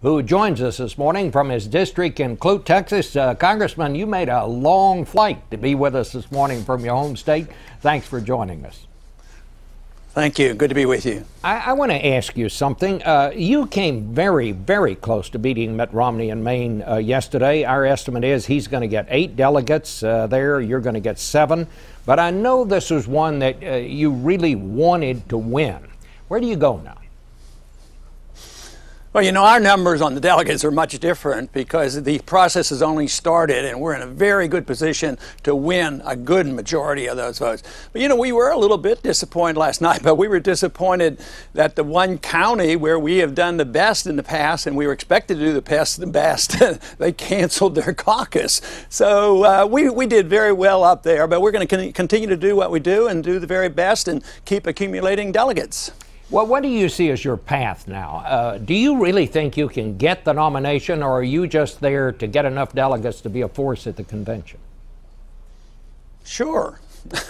who joins us this morning from his district in Clute, Texas. Congressman, you made a long flight to be with us this morning from your home state. Thanks for joining us. Thank you. Good to be with you. I want to ask you something. You came very, very close to beating Mitt Romney in Maine yesterday. Our estimate is he's going to get 8 delegates there. You're going to get 7. But I know this was one that you really wanted to win. Where do you go now? Well, you know, our numbers on the delegates are much different because the process has only started and we're in a very good position to win a good majority of those votes. But, you know, we were a little bit disappointed last night, but we were disappointed that the one county where we have done the best in the past and we were expected to do the best, they canceled their caucus. So we did very well up there, but we're going to continue to do what we do and do the very best and keep accumulating delegates. Well, what do you see as your path now? Do you really think you can get the nomination, or are you just there to get enough delegates to be a force at the convention? Sure.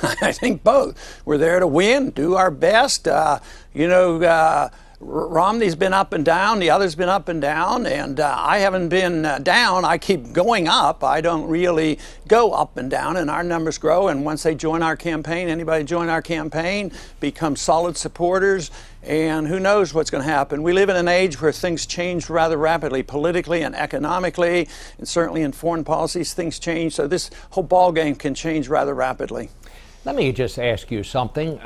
I think both. We're there to win, do our best. Romney's been up and down, the others been up and down, and I haven't been down. I keep going up. I don't really go up and down, and our numbers grow. And once they join our campaign, anybody join our campaign, become solid supporters, and who knows what's going to happen. We live in an age where things change rather rapidly, politically and economically, and certainly in foreign policies, things change. So this whole ball game can change rather rapidly. Let me just ask you something.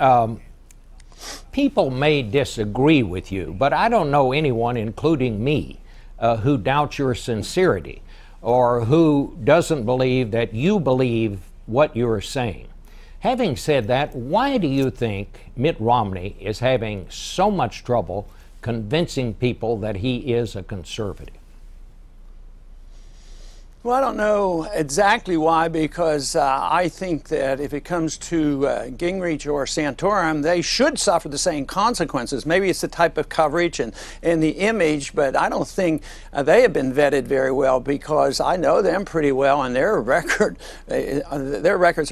People may disagree with you, but I don't know anyone, including me, who doubts your sincerity or who doesn't believe that you believe what you're saying. Having said that, why do you think Mitt Romney is having so much trouble convincing people that he is a conservative? Well, I don't know exactly why, because I think that if it comes to Gingrich or Santorum, they should suffer the same consequences. Maybe it's the type of coverage and the image, but I don't think they have been vetted very well, because I know them pretty well, and their records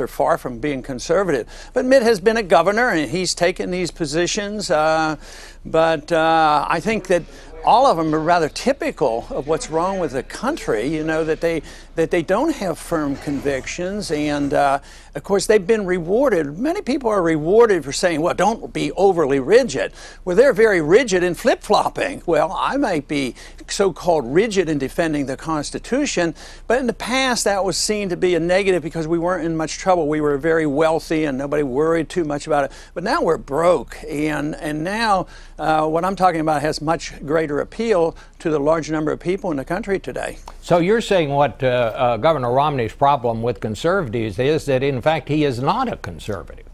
are far from being conservative. But Mitt has been a governor, and he's taken these positions, but I think that all of them are rather typical of what's wrong with the country, you know, that they don't have firm convictions. And of course, they've been rewarded. Many people are rewarded for saying, well, don't be overly rigid. Well, they're very rigid in flip-flopping. Well, I might be so-called rigid in defending the Constitution, but in the past that was seen to be a negative because we weren't in much trouble. We were very wealthy and nobody worried too much about it. But now we're broke, and now what I'm talking about has much greater appeal to the large number of people in the country today. So you're saying what Governor Romney's problem with conservatives is that, in fact, he is not a conservative.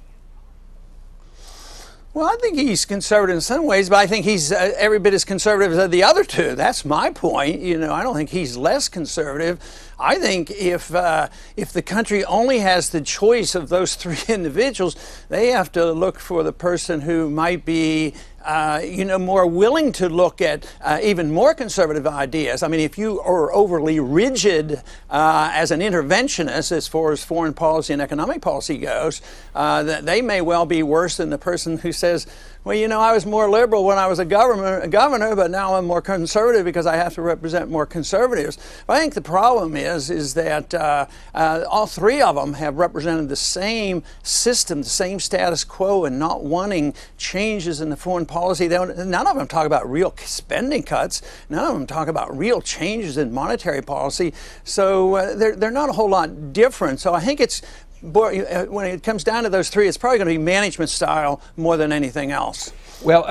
Well, I think he's conservative in some ways, but I think he's every bit as conservative as the other two. That's my point. You know, I don't think he's less conservative. I think if the country only has the choice of those three individuals, they have to look for the person who might be more willing to look at even more conservative ideas. I mean, if you are overly rigid as an interventionist as far as foreign policy and economic policy goes, they may well be worse than the person who says, well, you know, I was more liberal when I was a governor, but now I'm more conservative because I have to represent more conservatives. But I think the problem is that all three of them have represented the same system, the same status quo, and not wanting changes in the foreign policy. None of them talk about real spending cuts. None of them talk about real changes in monetary policy. So they're not a whole lot different. So I think it's, when it comes down to those three, it's probably going to be management style more than anything else. Well,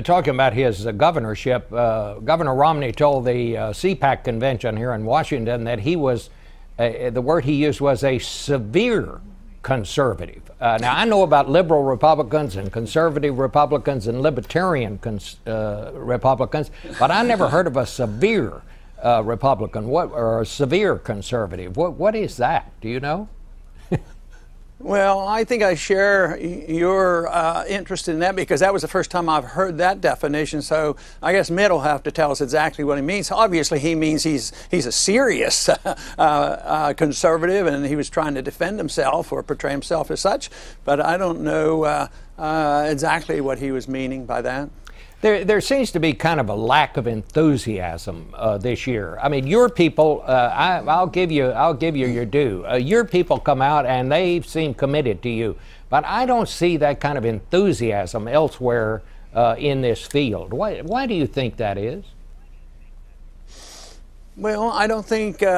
talking about his governorship, Governor Romney told the CPAC convention here in Washington that he was, the word he used was a severe conservative. Now, I know about liberal Republicans and conservative Republicans and libertarian Republicans, but I never heard of a severe Republican or a severe conservative. What is that? Do you know? Well, I think I share your interest in that, because that was the first time I've heard that definition. So I guess Mitt will have to tell us exactly what he means. Obviously, he means he's a serious conservative, and he was trying to defend himself or portray himself as such. But I don't know exactly what he was meaning by that. There seems to be kind of a lack of enthusiasm this year. I mean, your people, I'll give you your due. Your people come out and they seem committed to you, but I don't see that kind of enthusiasm elsewhere in this field. Why do you think that is? Well, I don't think the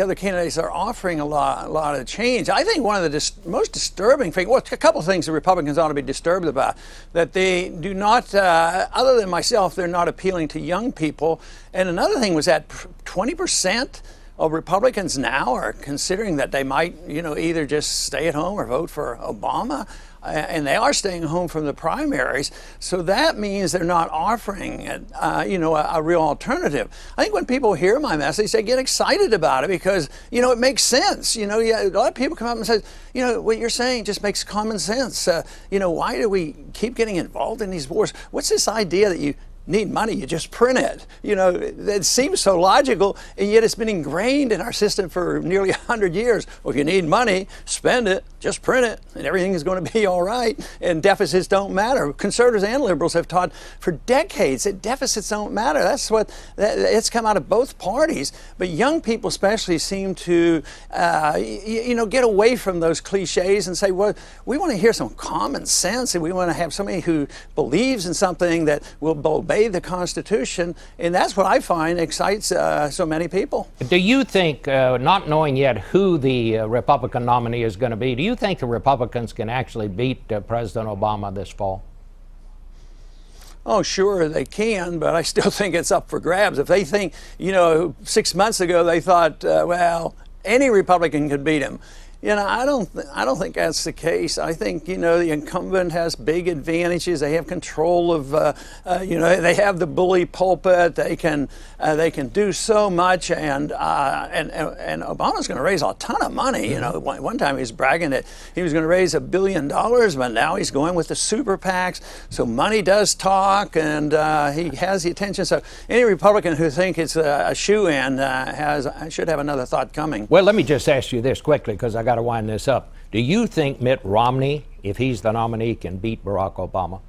other candidates are offering a lot of change. I think one of the most disturbing things, well, a couple of things the Republicans ought to be disturbed about, that they do not, other than myself, they're not appealing to young people. And another thing was that 20% of Republicans now are considering that they might, either just stay at home or vote for Obama. And they are staying home from the primaries. So that means they're not offering, a real alternative. I think when people hear my message, they get excited about it because, it makes sense. A lot of people come up and say, what you're saying just makes common sense. Why do we keep getting involved in these wars? What's this idea that you need money, you just print it? It seems so logical, and yet it's been ingrained in our system for nearly 100 years. Well, if you need money, spend it, just print it, and everything is going to be all right, and deficits don't matter. Conservatives and liberals have taught for decades that deficits don't matter. It's come out of both parties, but young people especially seem to, get away from those cliches and say, well, we want to hear some common sense, and we want to have somebody who believes in something that will obey the Constitution, and that's what I find excites so many people. Do you think, not knowing yet who the Republican nominee is going to be, do you think the Republicans can actually beat President Obama this fall? Oh, sure, they can, but I still think it's up for grabs. If they think, 6 months ago they thought, well, any Republican could beat him. I don't think that's the case. I think, the incumbent has big advantages. They have control of, they have the bully pulpit. They can do so much, and Obama's going to raise a ton of money. One time he was bragging that he was going to raise $1 billion, but now he's going with the super PACs. So money does talk, and he has the attention. So any Republican who thinks it's a shoo-in should have another thought coming. Well, let me just ask you this quickly, because I got to wind this up. Do you think Mitt Romney, if he's the nominee, can beat Barack Obama?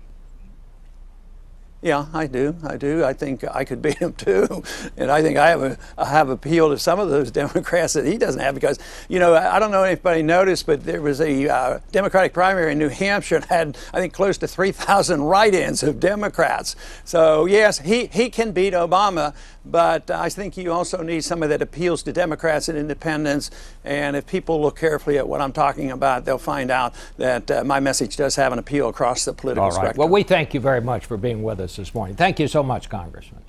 Yeah, I do. I think I could beat him too, and I think I have appeal to some of those Democrats that he doesn't have, because I don't know if anybody noticed, but there was a Democratic primary in New Hampshire and had, I think, close to 3,000 write-ins of Democrats. So yes, he can beat Obama, but I think you also need somebody that appeals to Democrats and independents. And if people look carefully at what I'm talking about, they'll find out that my message does have an appeal across the political spectrum. Well, we thank you very much for being with us this morning. Thank you so much, Congressman.